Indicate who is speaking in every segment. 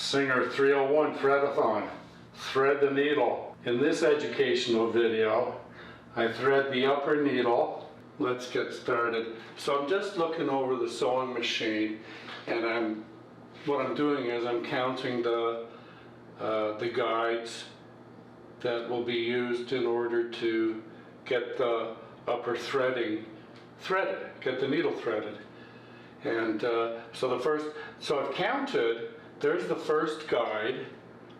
Speaker 1: Singer 301 Threadathon. Thread the needle. In this educational video, I thread the upper needle. Let's get started. So I'm just looking over the sewing machine, and what I'm doing is I'm counting the guides that will be used in order to get the upper threading threaded, get the needle threaded. And so I've counted. There's the first guide.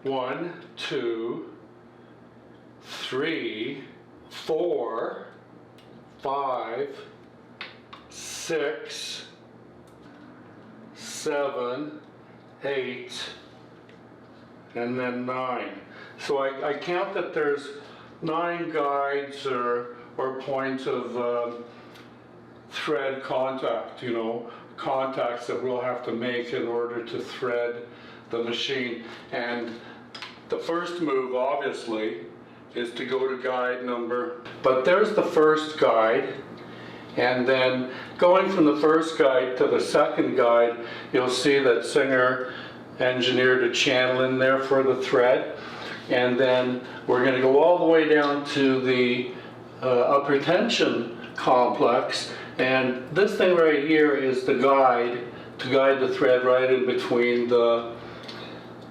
Speaker 1: 1, 2, 3, 4, 5, 6, 7, 8, and then 9. So I count that there's 9 guides or points of thread contact, contacts that we'll have to make in order to thread the machine. And the first move, obviously, is to go to guide number. But there's the first guide, and then going from the first guide to the second guide, you'll see that Singer engineered a channel in there for the thread. And then we're going to go all the way down to the upper tension complex. And this thing right here is the guide to guide the thread right in between the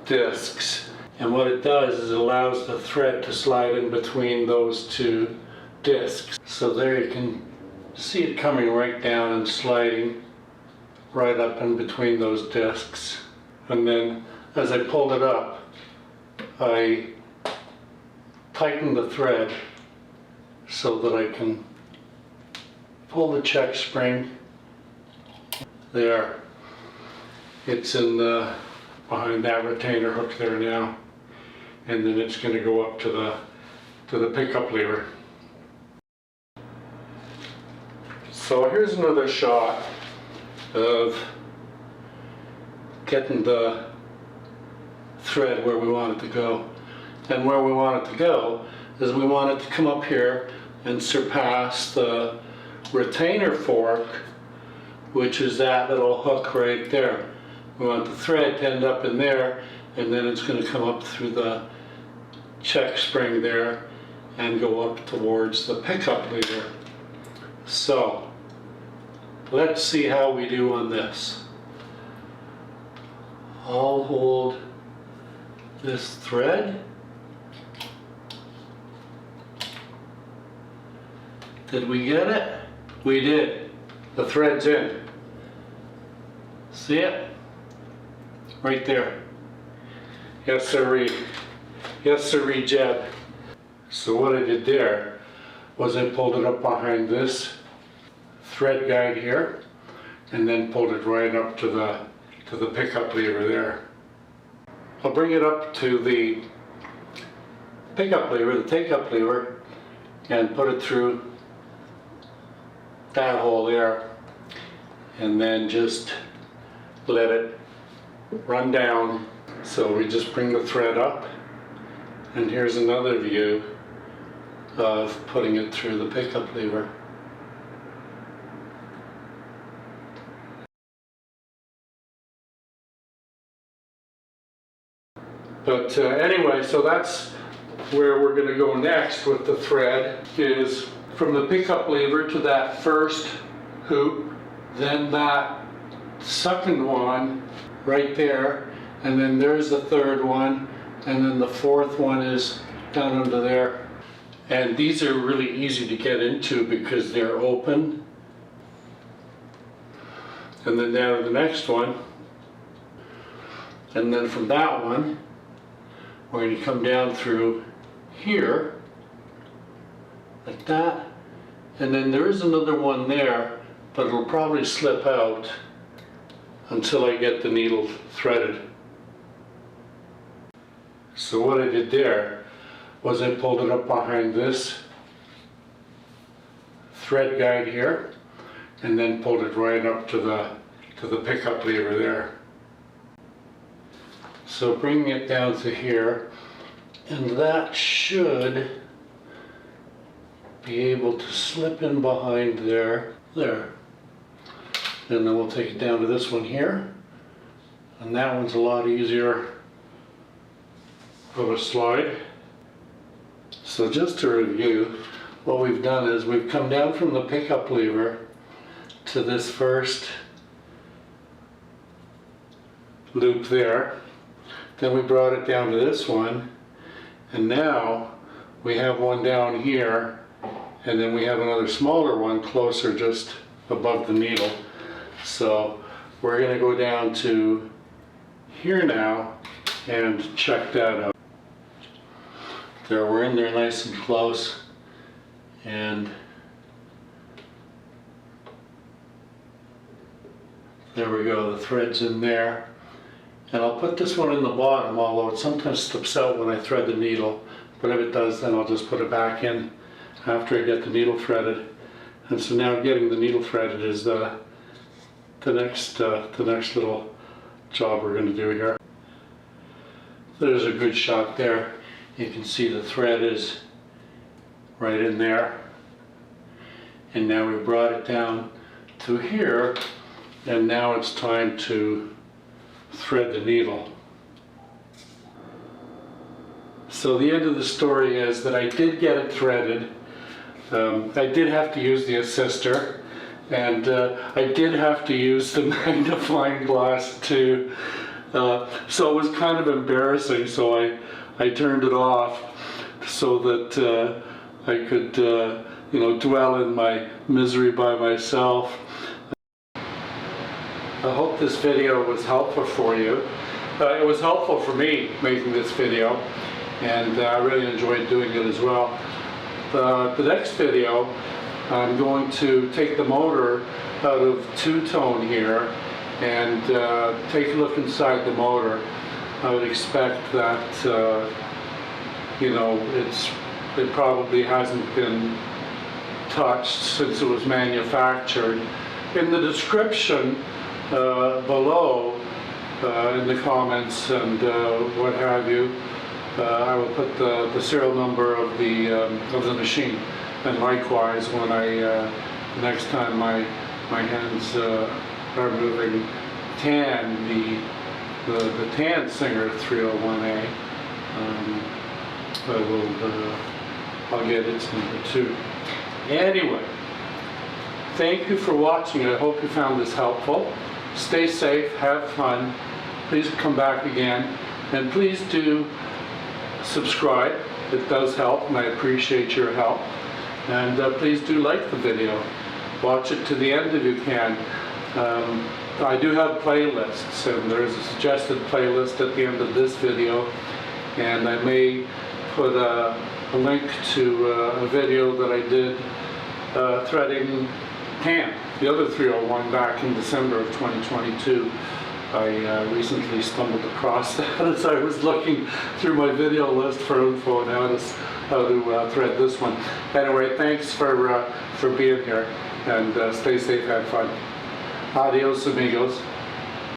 Speaker 1: discs. And what it does is it allows the thread to slide in between those two discs. So there you can see it coming right down and sliding right up in between those discs. And then as I pulled it up, I tighten the thread so that I can pull the check spring. There. It's in behind that retainer hook there now. And then it's going to go up to the pickup lever. So here's another shot of getting the thread where we want it to go. And where we want it to go is we want it to come up here and surpass the retainer fork, which is that little hook right there. We want the thread to end up in there, and then it's going to come up through the check spring there and go up towards the pickup lever. So let's see how we do on this. I'll hold this thread. Did we get it? We did. The thread's in. See it? Right there. Yes, sirree. Yes, sirree, Jebb. So what I did there was I pulled it up behind this thread guide here, and then pulled it right up to the pickup lever there. I'll bring it up to the pickup lever, the take-up lever, and put it through that hole there, and then just let it run down. So we just bring the thread up, and here's another view of putting it through the pickup lever. But anyway, so that's where we're going to go next with the thread, is from the pickup lever to that first hoop, then that second one right there, and then there's the third one, and then the fourth one is down under there. And these are really easy to get into because they're open. And then down to the next one, and then from that one we're going to come down through here like that, and then there is another one there, but it'll probably slip out until I get the needle threaded. So what I did there was I pulled it up behind this thread guide here, and then pulled it right up to the pickup lever there. So bringing it down to here, and that should be able to slip in behind there. And then we'll take it down to this one here, and that one's a lot easier of a slide. So just to review, what we've done is we've come down from the pickup lever to this first loop there. Then we brought it down to this one, and now we have one down here, and then we have another smaller one closer just above the needle. So we're going to go down to here now and check that out. There, we're in there nice and close, and there we go, the thread's in there. And I'll put this one in the bottom, although it sometimes slips out when I thread the needle. But if it does, then I'll just put it back in after I get the needle threaded. And so now getting the needle threaded is the next little job we're going to do here. There's a good shot there. You can see the thread is right in there. And now we brought it down to here, and now it's time to thread the needle. So the end of the story is that I did get it threaded. I did have to use the assister, and I did have to use the magnifying glass too. So it was kind of embarrassing, so I turned it off so that I could dwell in my misery by myself. I hope this video was helpful for you. It was helpful for me making this video, and I really enjoyed doing it as well. The next video, I'm going to take the motor out of two-tone here and take a look inside the motor. I would expect that it probably hasn't been touched since it was manufactured. In the description below, in the comments and what have you, I will put the serial number of the machine. And likewise, when next time my hands are moving tan, the tan Singer 301A, I'll get its number too. Anyway, thank you for watching. I hope you found this helpful. Stay safe, have fun. Please come back again, and please do subscribe. It does help, and I appreciate your help. And please do like the video. Watch it to the end if you can. I do have playlists, and there's a suggested playlist at the end of this video, and I may put a link to a video that I did threading tan, the other 301, back in December of 2022. I recently stumbled across that as I was looking through my video list for info on how to thread this one. Anyway, thanks for being here, and stay safe, have fun. Adios, amigos.